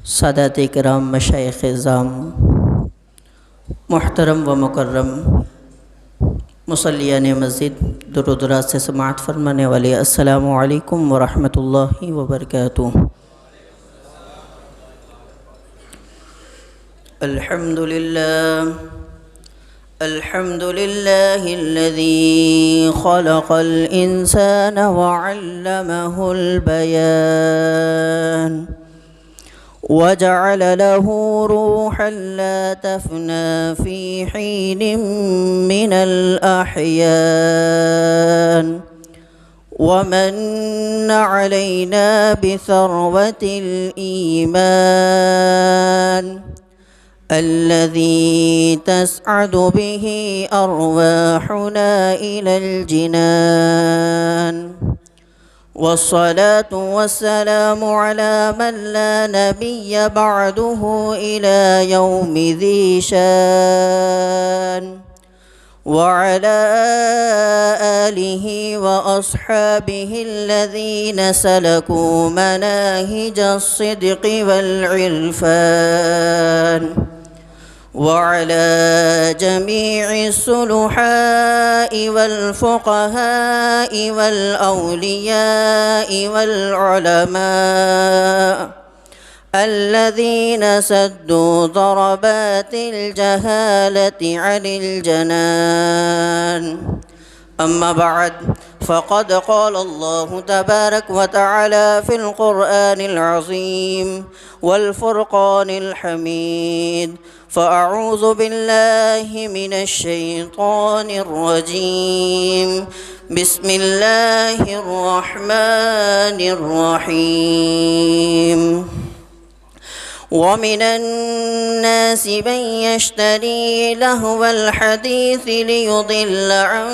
سادات کرام، مشائخ اعظام، محترم و مکرم مصلیان مسجد، درود و راست سے سماعت فرمانے والے، السلام علیکم ورحمۃ اللہ وبرکاتہ۔ الحمد للہ الذی خلق الانسان وعلمہ البیان وجعل له روحا لا تفنى في حين من الأحيان ومن علينا بثروة الإيمان الذي تسعد به أرواحنا إلى الجنان، والصلاة والسلام على من لا نبي بعده إلى يوم ذي شان، وعلى آله وأصحابه الذين سلكوا مناهج الصدق والعرفان، وعلى جميع الصلحاء والفقهاء والأولياء والعلماء الذين سدوا ضربات الجهالة عن الجنان. أما بعد، فقد قال الله تبارك وتعالى في القرآن العظيم والفرقان الحميد: فأعوذ بالله من الشيطان الرجيم، بسم الله الرحمن الرحيم. ومن الناس من يشتري لهو الحديث ليضل عن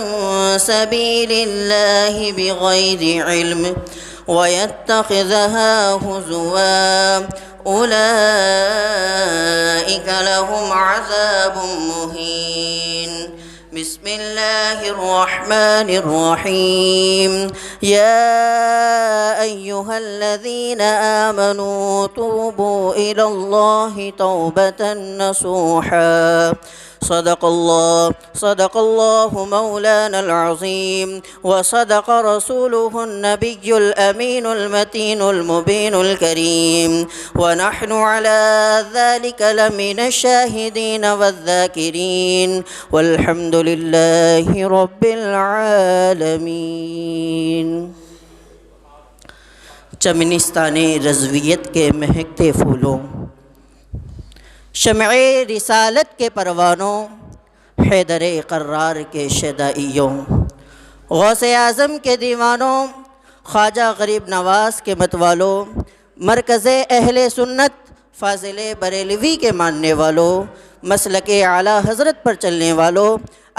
سبيل الله بغير علم ويتخذها هزوا، أولئك لهم عذاب مهين. بسم الله الرحمن الرحيم. يا أيها الذين آمنوا توبوا إلى الله توبة نصوحا. صدق الله مولانا العظيم، وصدق رسوله النبي الأمين المتين المبين الكريم، ونحن على ذلك لمن الشاهدين والذاكرين، والحمد لله رب العالمين. چمنستان رضویت کے مہکتے پھولوں، شمع رسالت کے پروانوں، حیدر قرار کے شیدائیوں، غوث اعظم کے دیوانوں، خواجہ غریب نواز کے متوالوں، مرکز اہل سنت فاضل بریلوی کے ماننے والوں، مسلک اعلیٰ حضرت پر چلنے والوں،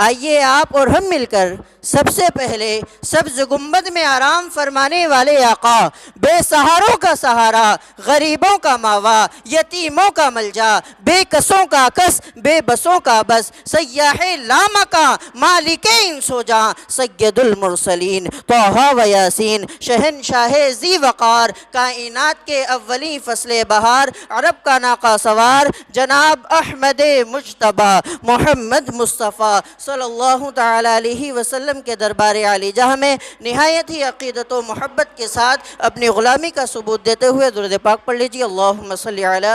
آئیے آپ اور ہم مل کر سب سے پہلے سبز گنبد میں آرام فرمانے والے آقا، بے سہاروں کا سہارا، غریبوں کا ماوا، یتیموں کا ملجا، بے کسوں کا کس، بے بسوں کا بس، سیاح لامکاں، مالک انس و جاں، سید المرسلین طہ و یاسین، شہنشاہ ذی وقار، کائنات کے اولی فصل بہار، عرب کا ناقہ سوار، جناب احمد مجتبیٰ محمد مصطفیٰ صلی اللہ تعالیٰ علیہ وسلم کے دربار عالی جہاں میں نہایت ہی عقیدت و محبت کے ساتھ اپنی غلامی کا ثبوت دیتے ہوئے درود پاک پڑھ لیجیے. اللہم صلی علی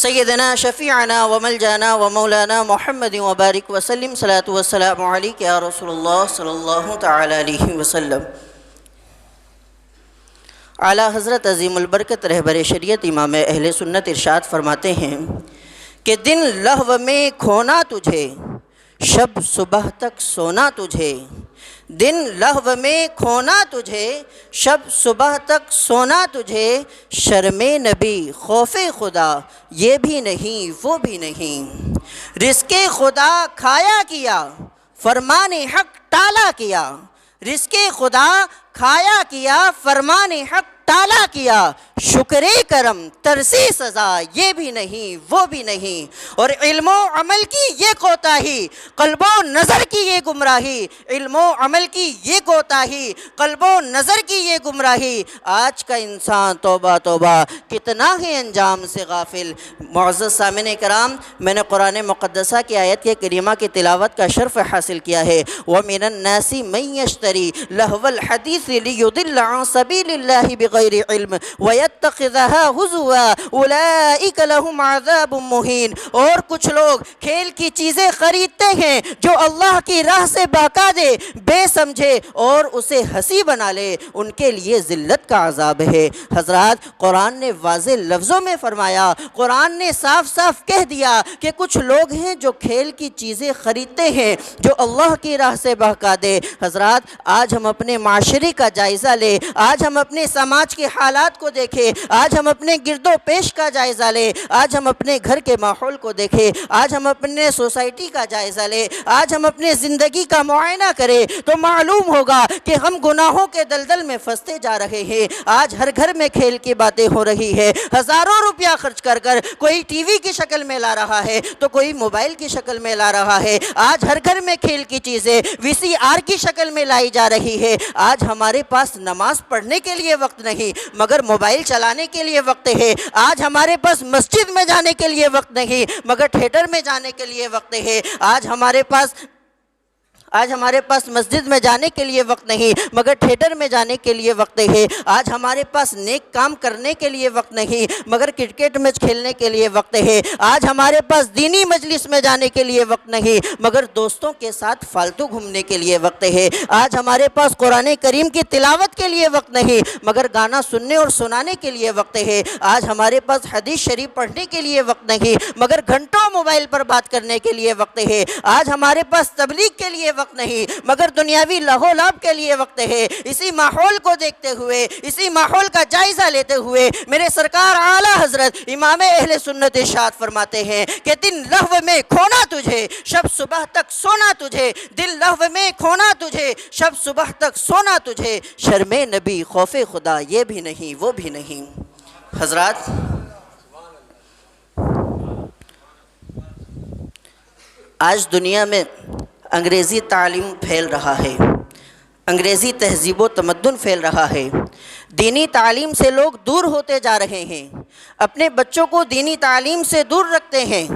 سیدنا شفیعنا و ملجانا و مولانا محمد وبارک وسلم. صلاۃ والسلام علیک یا رسول اللہ صلی اللہ تعالیٰ علیہ وسلم. اعلیٰ حضرت عظیم البرکت رہبر شریعت امام اہل سنت ارشاد فرماتے ہیں کہ دن لہو میں کھونا تجھے، شب صبح تک سونا تجھے. دن لہو میں کھونا تجھے، شب صبح تک سونا تجھے. شرم نبی خوف خدا یہ بھی نہیں وہ بھی نہیں. رزق خدا کھایا کیا، فرمان حق ٹالا کیا. رزق خدا کھایا کیا فرمان حق ٹالا کیا، شکر کرم ترسی سزا یہ بھی نہیں وہ بھی نہیں، اور علم و عمل کی یہ کوتاہی قلب و نظر کی یہ گمراہی، علم و عمل کی یہ کوتاہی قلب و نظر کی یہ گمراہی، آج کا انسان توبہ توبہ کتنا ہے انجام سے غافل۔ معزز سامعین کرام، میں نے قرآن مقدسہ کی آیت کے کریمہ کی تلاوت کا شرف حاصل کیا ہے۔ وَمِنَ النَّاسِ مَن يَشْتَرِي لَهْوَ الْحَدِيثِ لِيُضِلَّ عَن سَبِيلِ اللَّهِ بِغَيْرِ عِلْمٍ وَيَتَّخِذَهَا هُزُوًا أُولَئِكَ لَهُمْ عَذَابٌ مُّهِينٌ۔ اور کچھ لوگ کھیل کی چیزیں خریدتے ہیں جو اللہ کی راہ سے بہکا دے، بے سمجھے اور اسے ہنسی بنا لے، ان کے لیے ذلت کا عذاب ہے۔ حضرات، قرآن نے واضح لفظوں میں فرمایا، قرآن نے صاف صاف کہہ دیا کہ کچھ لوگ ہیں جو کھیل کی چیزیں خریدتے ہیں جو اللہ کی راہ سے بہکا دے۔ حضرات، آج ہم اپنے معاشرے کا جائزہ لیں، آج ہم اپنے سماج کے حالات کو دیکھیں، آج ہم اپنے گرد و پیش کا جائزہ لیں، آج ہم اپنے گھر کے ماحول کو دیکھیں، آج ہم اپنے سوسائٹی کا جائزہ لیں، آج ہم اپنے زندگی کا معائنہ کریں تو معلوم ہوگا کہ ہم گناہوں کے دلدل میں پھنستے جا رہے ہیں۔ آج ہر گھر میں کھیل کی باتیں ہو رہی ہے، ہزاروں روپیہ خرچ کر کوئی ٹی وی کی شکل میں لا رہا ہے تو کوئی موبائل کی شکل میں لا رہا ہے۔ آج ہر گھر میں کھیل کی چیزیں VCR کی شکل میں لائی جا رہی ہے۔ آج ہمارے پاس نماز پڑھنے کے لیے وقت نہیں مگر موبائل چلانے کے لیے وقت ہے۔ آج ہمارے پاس مسجد میں جانے کے لیے وقت نہیں مگر تھیٹر میں جانے کے لیے وقت ہے۔ آج ہمارے پاس مسجد میں جانے کے لیے وقت نہیں مگر تھیٹر میں جانے کے لیے وقت ہے۔ آج ہمارے پاس نیک کام کرنے کے لیے وقت نہیں مگر کرکٹ میچ کھیلنے کے لیے وقت ہے۔ آج ہمارے پاس دینی مجلس میں جانے کے لیے وقت نہیں مگر دوستوں کے ساتھ فالتو گھومنے کے لیے وقت ہے۔ آج ہمارے پاس قرآن کریم کی تلاوت کے لیے وقت نہیں مگر گانا سننے اور سنانے کے لیے وقت ہے۔ آج ہمارے پاس حدیث شریف پڑھنے کے لیے وقت نہیں مگر گھنٹوں موبائل پر بات کرنے کے لیے وقت ہے۔ آج ہمارے پاس تبلیغ کے لیے وقت نہیں مگر دنیاوی لہو لعب کے لیے وقت ہے۔ اسی ماحول کو دیکھتے ہوئے، اسی ماحول کا جائزہ لیتے ہوئے میرے سرکار اعلیٰ حضرت امام اہل سنت ارشاد فرماتے ہیں کہ دن لہو میں کھونا تجھے، شب صبح تک سونا تجھے، دل لہو میں کھونا تجھے، شب صبح تک سونا تجھے، شرم نبی خوف خدا یہ بھی نہیں وہ بھی نہیں۔ حضرات، آج دنیا میں انگریزی تعلیم پھیل رہا ہے، انگریزی تہذیب و تمدن پھیل رہا ہے، دینی تعلیم سے لوگ دور ہوتے جا رہے ہیں، اپنے بچوں کو دینی تعلیم سے دور رکھتے ہیں،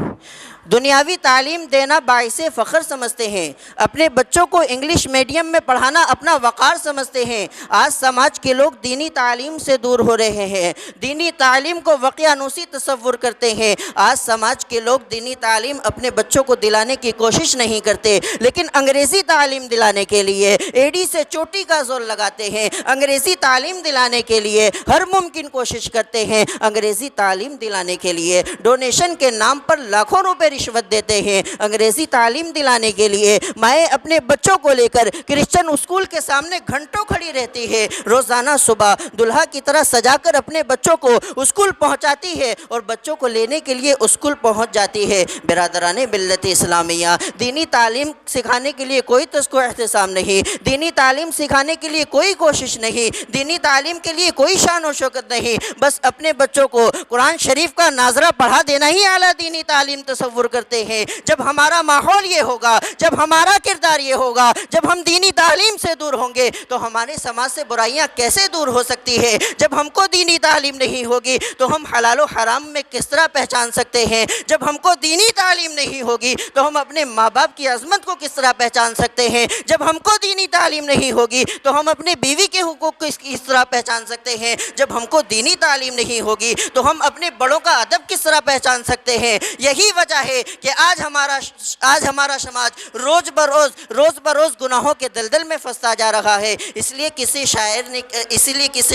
دنیاوی تعلیم دینا باعث فخر سمجھتے ہیں، اپنے بچوں کو انگلش میڈیم میں پڑھانا اپنا وقار سمجھتے ہیں۔ آج سماج کے لوگ دینی تعلیم سے دور ہو رہے ہیں، دینی تعلیم کو وقیانوسی تصور کرتے ہیں۔ آج سماج کے لوگ دینی تعلیم اپنے بچوں کو دلانے کی کوشش نہیں کرتے لیکن انگریزی تعلیم دلانے کے لیے ایڑی سے چوٹی کا زور لگاتے ہیں، انگریزی تعلیم دلانے کے لیے ہر ممکن کوشش کرتے ہیں، انگریزی تعلیم دلانے کے لیے ڈونیشن کے نام پر لاکھوں روپے رشوت دیتے ہیں۔ انگریزی تعلیم دلانے کے لیے مائیں اپنے بچوں کو لے کر کرسچن اسکول کے سامنے گھنٹوں کھڑی رہتی ہے، روزانہ صبح دلہا کی طرح سجا کر اپنے بچوں کو اسکول پہنچاتی ہے اور بچوں کو لینے کے لیے اسکول پہنچ جاتی ہے۔ برادران ملت اسلامیہ، دینی تعلیم سکھانے کے لیے کوئی تذکر احتسام نہیں، دینی تعلیم سکھانے کے لیے کوئی کوشش نہیں، دینی تعلیم کے لیے کوئی شان و شوکت نہیں، بس اپنے بچوں کو قرآن شریف کا ناظرہ پڑھا دینا ہی اعلیٰ دینی تعلیم تصور کرتے ہیں۔ جب ہمارا ماحول یہ ہوگا، جب ہمارا کردار یہ ہوگا، جب ہم دینی تعلیم سے دور ہوں گے تو ہمارے سماج سے برائیاں کیسے دور ہو سکتی ہے؟ جب ہم کو دینی تعلیم نہیں ہوگی تو ہم حلال و حرام میں کس طرح پہچان سکتے ہیں؟ جب ہم کو دینی تعلیم نہیں ہوگی تو ہم اپنے ماں باپ کی عظمت کو کس طرح پہچان سکتے ہیں؟ جب ہم کو دینی تعلیم نہیں ہوگی تو ہم اپنے بیوی کے حقوق کو کس طرح پہچان سکتے ہیں؟ جب ہم کو دینی تعلیم نہیں ہوگی تو ہم اپنے بڑوں کا ادب کس طرح پہچان سکتے ہیں؟ یہی وجہ ہے کہ آج ہمارا سماج روز بروز گناہوں کے دلدل میں پھنستا جا رہا ہے۔ اس لیے کسی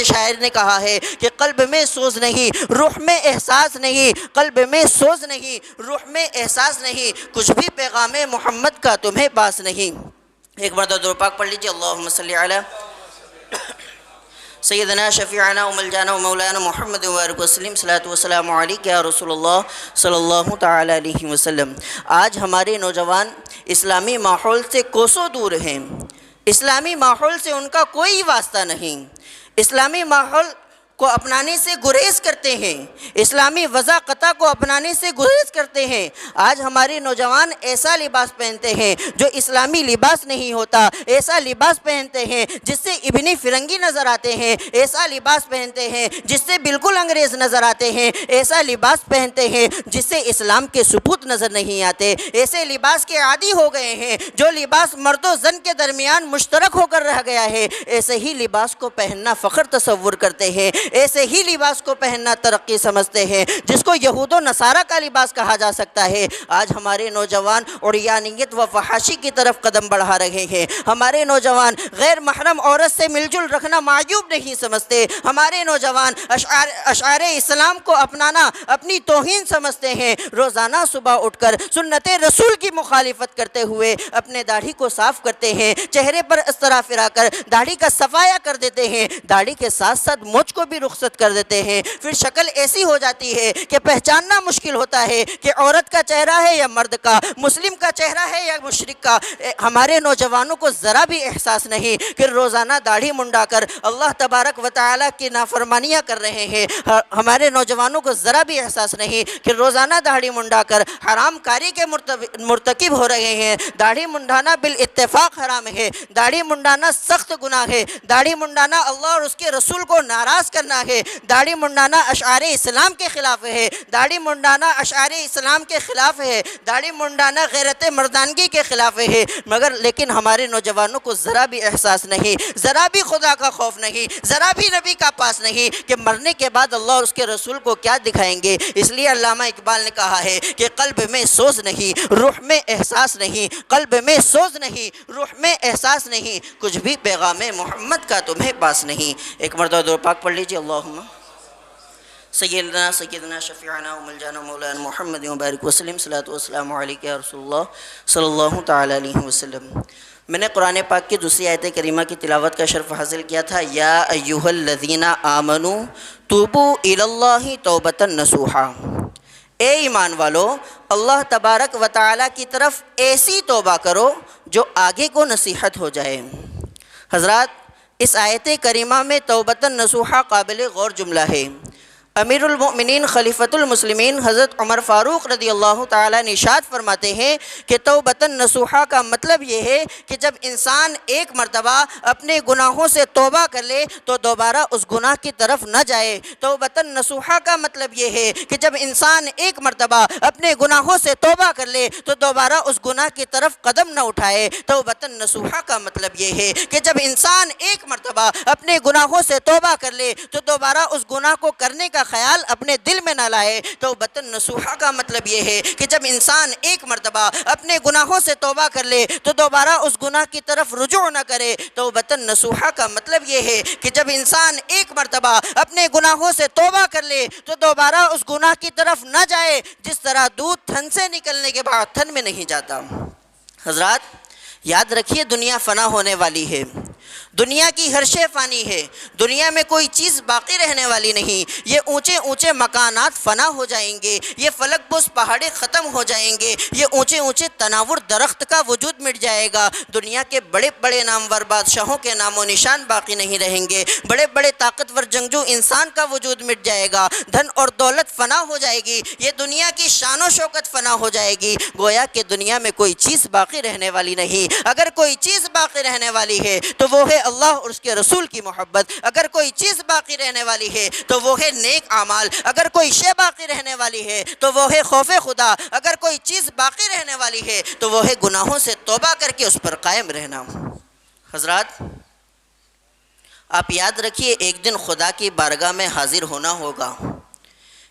شاعر نے کہا ہے کہ قلب میں سوز نہیں، روح میں احساس نہیں، قلب میں سوز نہیں، روح میں احساس نہیں، کچھ بھی پیغام محمد کا تمہیں پاس نہیں۔ ایک بار درود پاک پڑھ لیجیے، اللہم صلی علی سیدنا شفیعنا و ملجانا و مولانا محمد وبارک وسلم، صلاۃ و سلام علیک یا رسول اللہ صلی اللہ تعالی علیہ وسلم۔ آج ہمارے نوجوان اسلامی ماحول سے کوسوں دور ہیں، اسلامی ماحول سے ان کا کوئی واسطہ نہیں، اسلامی ماحول کو اپنانے سے گریز کرتے ہیں، اسلامی وضاقتہ کو اپنانے سے گریز کرتے ہیں۔ آج ہمارے نوجوان ایسا لباس پہنتے ہیں جو اسلامی لباس نہیں ہوتا، ایسا لباس پہنتے ہیں جس سے ابن فرنگی نظر آتے ہیں، ایسا لباس پہنتے ہیں جس سے بالکل انگریز نظر آتے ہیں، ایسا لباس پہنتے ہیں جس سے اسلام کے ثبوت نظر نہیں آتے، ایسے لباس کے عادی ہو گئے ہیں جو لباس مرد و زن کے درمیان مشترک ہو کر رہ گیا ہے، ایسے ہی لباس کو پہننا فخر تصور کرتے ہیں، ایسے ہی لباس کو پہننا ترقی سمجھتے ہیں جس کو یہود و نصارہ کا لباس کہا جا سکتا ہے۔ آج ہمارے نوجوان عریانیت و فحاشی کی طرف قدم بڑھا رہے ہیں، ہمارے نوجوان غیر محرم عورت سے مل جل رکھنا معیوب نہیں سمجھتے، ہمارے نوجوان اشعار اسلام کو اپنانا اپنی توہین سمجھتے ہیں، روزانہ صبح اٹھ کر سنت رسول کی مخالفت کرتے ہوئے اپنے داڑھی کو صاف کرتے ہیں، چہرے پر استرا پھرا کر داڑھی کا صفایا کر دیتے ہیں، داڑھی کے ساتھ ساتھ مونچھ کو بھی رخصت کر دیتے ہیں، پھر شکل ایسی ہو جاتی ہے کہ پہچاننا مشکل ہوتا ہے کہ عورت کا چہرہ ہے یا مرد کا، مسلم کا چہرہ ہے یا مشرک کا۔ ہمارے نوجوانوں کو ذرا بھی احساس نہیں کہ روزانہ داڑھی منڈا کر اللہ تبارک و تعالیٰ کی نافرمانیاں کر رہے ہیں، ہمارے نوجوانوں کو ذرا بھی احساس نہیں کہ روزانہ داڑھی منڈا کر حرام کاری کے مرتکب ہو رہے ہیں۔ داڑھی منڈانا بالاتفاق حرام ہے، داڑھی منڈانا سخت گناہ ہے، داڑھی منڈانا اللہ اور اس کے رسول کو ناراض کرنا ہے، داڑھی منڈانا اشعار اسلام کے خلاف ہے، داڑھی منڈانا اشعار اسلام کے خلاف ہے، داڑھی منڈانا غیرت مردانگی کے خلاف ہے، لیکن ہمارے نوجوانوں کو ذرا بھی احساس نہیں، ذرا بھی خدا کا خوف نہیں، ذرا بھی نبی کا پاس نہیں کہ مرنے کے بعد اللہ اور اس کے رسول کو کیا دکھائیں گے۔ اس لیے علامہ اقبال نے کہا ہے کہ قلب میں سوز نہیں، روح میں احساس نہیں، قلب میں سوز نہیں، روح میں احساس نہیں، کچھ بھی پیغام محمد کا تمہیں پاس نہیں۔ ایک مرتبہ درود پاک پڑھ لیجیے، اللہم سیدنا شفیعنا و ملجانا مولانا محمد مبارک وسلم، صلاۃ و السلام علیک یا رسول اللہ صلی اللہ تعالی علیہ وسلم۔ میں نے قرآن پاک کی دوسری آیت کریمہ کی تلاوت کا شرف حاصل کیا تھا، یا ایھا الذین آمنوا توبوا الی اللہ توبۃ نصوحا، اے ایمان والو اللہ تبارک و تعالیٰ کی طرف ایسی توبہ کرو جو آگے کو نصیحت ہو جائے۔ حضرات، اس آیت کریمہ میں توبۃ نصوحا قابل غور جملہ ہے۔ امیر المؤمنین خلیفۃ المسلمین حضرت عمر فاروق رضی اللہ تعالیٰ نے ارشاد فرماتے ہیں کہ توبۃ نصوحا کا مطلب یہ ہے کہ جب انسان ایک مرتبہ اپنے گناہوں سے توبہ کر لے تو دوبارہ اس گناہ کی طرف نہ جائے۔ توبۃ نصوحا کا مطلب یہ ہے کہ جب انسان ایک مرتبہ اپنے گناہوں سے توبہ کر لے تو دوبارہ اس گناہ کی طرف قدم نہ اٹھائے۔ توبۃ نصوحا کا مطلب یہ ہے کہ جب انسان ایک مرتبہ اپنے گناہوں سے توبہ کر لے تو دوبارہ اس گناہ کو کرنے کا خیال اپنے دل میں نہ لائے۔ توبۃ نصوحا کا مطلب یہ ہے کہ جب انسان ایک مرتبہ اپنے گناہوں سے توبہ کر لے تو دوبارہ اس گناہ کی طرف رجوع نہ کرے۔ توبۃ نصوحا کا مطلب یہ ہے کہ جب انسان ایک مرتبہ اپنے گناہوں سے توبہ کر لے تو دوبارہ اس گناہ کی طرف نہ جائے، جس طرح دودھ تھن سے نکلنے کے بعد تھن میں نہیں جاتا۔ حضرات، یاد رکھیے دنیا فنا ہونے والی ہے، دنیا کی ہر شے فانی ہے، دنیا میں کوئی چیز باقی رہنے والی نہیں۔ یہ اونچے اونچے مکانات فنا ہو جائیں گے، یہ فلک بوس پہاڑیں ختم ہو جائیں گے، یہ اونچے اونچے تناور درخت کا وجود مٹ جائے گا، دنیا کے بڑے بڑے نامور بادشاہوں کے نام و نشان باقی نہیں رہیں گے، بڑے بڑے طاقتور جنگجو انسان کا وجود مٹ جائے گا، دھن اور دولت فنا ہو جائے گی، یہ دنیا کی شان و شوکت فنا ہو جائے گی۔ گویا کہ دنیا میں کوئی چیز باقی رہنے والی نہیں۔ اگر کوئی چیز باقی رہنے والی ہے تو وہ ہے اللہ اور اس کے رسول کی محبت، اگر کوئی چیز باقی رہنے والی ہے تو وہ ہے نیک اعمال، اگر کوئی شے باقی رہنے والی ہے تو وہ ہے خوف خدا، اگر کوئی چیز باقی رہنے والی ہے تو وہ ہے گناہوں سے توبہ کر کے اس پر قائم رہنا۔ حضرات، آپ یاد رکھیے ایک دن خدا کی بارگاہ میں حاضر ہونا ہوگا،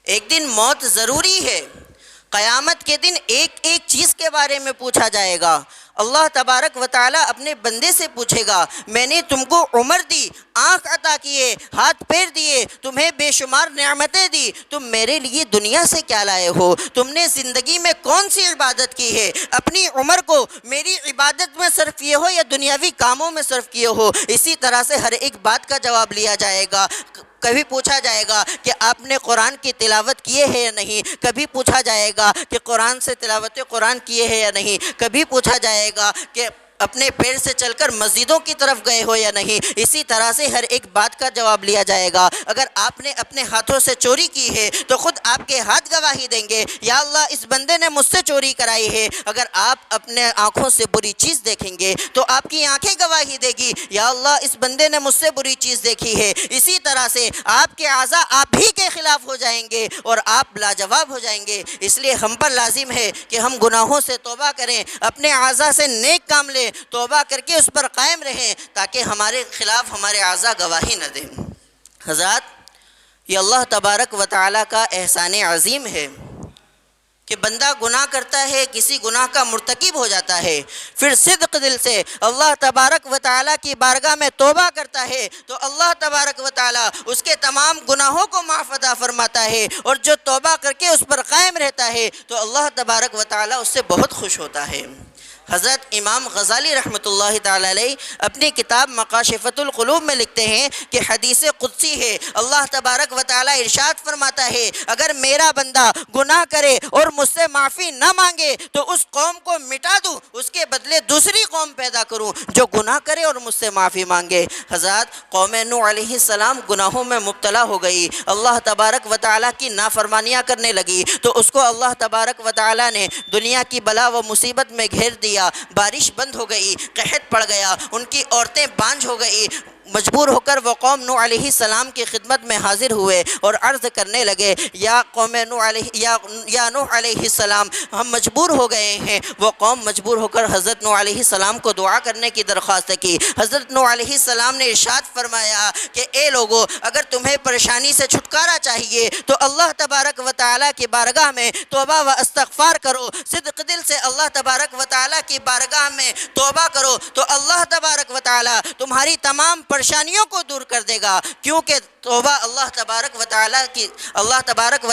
ایک دن موت ضروری ہے۔ قیامت کے دن ایک ایک چیز کے بارے میں پوچھا جائے گا۔ اللہ تبارک و تعالیٰ اپنے بندے سے پوچھے گا، میں نے تم کو عمر دی، آنکھ عطا کیے، ہاتھ پیر دیے، تمہیں بے شمار نعمتیں دی، تم میرے لیے دنیا سے کیا لائے ہو؟ تم نے زندگی میں کون سی عبادت کی ہے؟ اپنی عمر کو میری عبادت میں صرف کیے ہو یا دنیاوی کاموں میں صرف کیے ہو؟ اسی طرح سے ہر ایک بات کا جواب لیا جائے گا۔ کبھی پوچھا جائے گا کہ آپ نے قرآن کی تلاوت کیے ہے یا نہیں، کبھی پوچھا جائے گا کہ قرآن سے تلاوت قرآن کیے ہے یا نہیں، کبھی پوچھا جائے گا کہ اپنے پیر سے چل کر مسجدوں کی طرف گئے ہو یا نہیں. اسی طرح سے ہر ایک بات کا جواب لیا جائے گا. اگر آپ نے اپنے ہاتھوں سے چوری کی ہے تو خود آپ کے ہاتھ گواہی دیں گے, یا اللہ اس بندے نے مجھ سے چوری کرائی ہے. اگر آپ اپنے آنکھوں سے بری چیز دیکھیں گے تو آپ کی آنکھیں گواہی دے گی, یا اللہ اس بندے نے مجھ سے بری چیز دیکھی ہے. اسی طرح سے آپ کے اعضاء آپ ہی کے خلاف ہو جائیں گے اور آپ لاجواب ہو جائیں گے. اس لیے ہم پر لازم ہے کہ ہم گناہوں سے توبہ کریں, اپنے اعضاء سے نیک کام لیں, توبہ کر کے اس پر قائم رہیں تاکہ ہمارے خلاف ہمارے اعضاء گواہی نہ دیں. حضرات, یہ اللہ تبارک و تعالیٰ کا احسان عظیم ہے کہ بندہ گناہ کرتا ہے, کسی گناہ کا مرتکب ہو جاتا ہے, پھر صدق دل سے اللہ تبارک و تعالیٰ کی بارگاہ میں توبہ کرتا ہے تو اللہ تبارک و تعالیٰ اس کے تمام گناہوں کو معاف عطا فرماتا ہے. اور جو توبہ کر کے اس پر قائم رہتا ہے تو اللہ تبارک و تعالیٰ اس سے بہت خوش ہوتا ہے. حضرت امام غزالی رحمۃ اللہ تعالی علیہ اپنی کتاب مکاشفۃ القلوب میں لکھتے ہیں کہ حدیث قدسی ہے, اللہ تبارک و تعالی ارشاد فرماتا ہے اگر میرا بندہ گناہ کرے اور مجھ سے معافی نہ مانگے تو اس قوم کو مٹا دوں, اس کے بدلے دوسری قوم پیدا کروں جو گناہ کرے اور مجھ سے معافی مانگے. حضرات, قوم نوح علیہ السلام گناہوں میں مبتلا ہو گئی, اللہ تبارک و تعالی کی نافرمانیاں کرنے لگی تو اس کو اللہ تبارک و تعالی نے دنیا کی بلا و مصیبت میں گھیر دیا. بارش بند ہو گئی, قحط پڑ گیا, ان کی عورتیں بانجھ ہو گئی. مجبور ہو کر وہ قوم نوح علیہ السلام کی خدمت میں حاضر ہوئے اور عرض کرنے لگے, یا قوم نوح علیہ یا نوح علیہ السلام, ہم مجبور ہو گئے ہیں. وہ قوم مجبور ہو کر حضرت نوح علیہ السلام کو دعا کرنے کی درخواست کی. حضرت نوح علیہ السلام نے ارشاد فرمایا کہ اے لوگو, اگر تمہیں پریشانی سے چھٹکارا چاہیے تو اللہ تبارک و تعالیٰ کی بارگاہ میں توبہ و استغفار کرو, صدق دل سے اللہ تبارک و تعالیٰ کی بارگاہ میں توبہ کرو تو اللہ تبارک و تعالیٰ تمہاری تمام پریشانیوں کو دور کر دے گا, کیونکہ توبہ اللہ تبارک و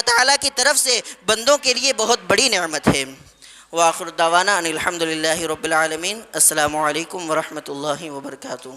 تعالیٰ کی طرف سے بندوں کے لیے بہت بڑی نعمت ہے. وآخر دعوانا ان الحمد للہ رب العالمین. السلام علیکم ورحمۃ اللہ وبرکاتہ.